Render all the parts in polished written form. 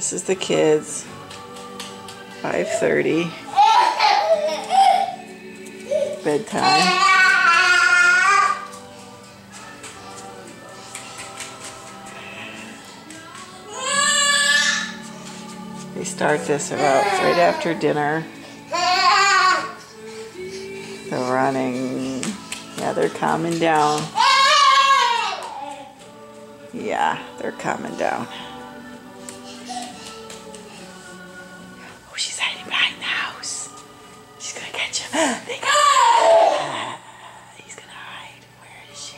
This is the kids. 5:30. Bedtime. They start this about right after dinner. They're running. Yeah, they're calming down. Yeah, they're calming down. Oh, she's hiding behind the house. She's gonna catch him. They got him. He's gonna hide. Where is she?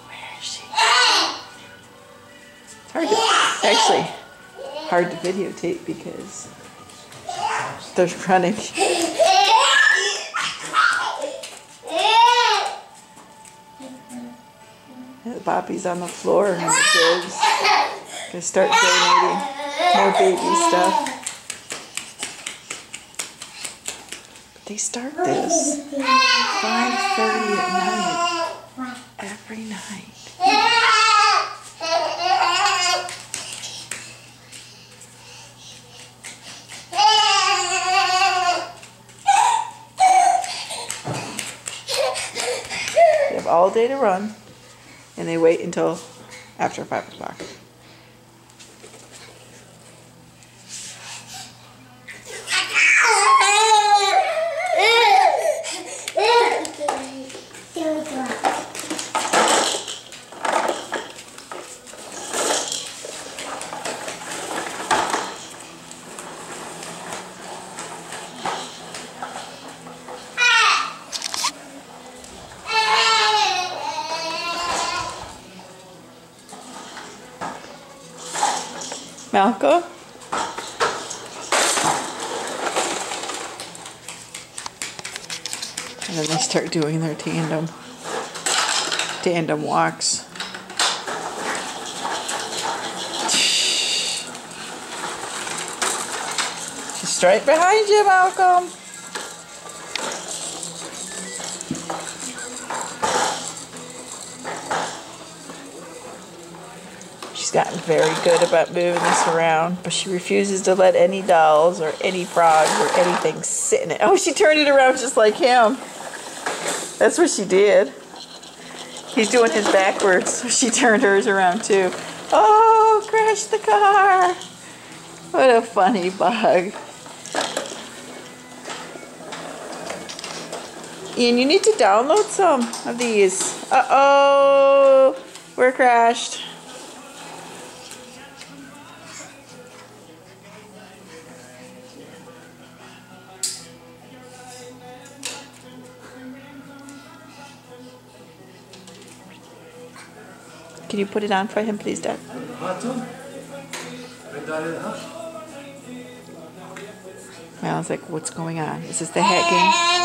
Where is she? It's hard to, actually hard to videotape because they're running. The Boppy's on the floor and the kids gonna start donating more baby stuff. They start this 5:30 at night, every night. They have all day to run. And they wait until after 5 o'clock. Malcolm? And then they start doing their tandem walks. She's right behind you, Malcolm. She's gotten very good about moving this around, but she refuses to let any dolls or any frogs or anything sit in it. Oh, she turned it around just like him. That's what she did. He's doing his backwards, so she turned hers around too. Oh, crashed the car. What a funny bug. Ian, you need to download some of these. Uh-oh, we're crashed. Can you put it on for him, please, Dad? I was like, what's going on? Is this the hat game?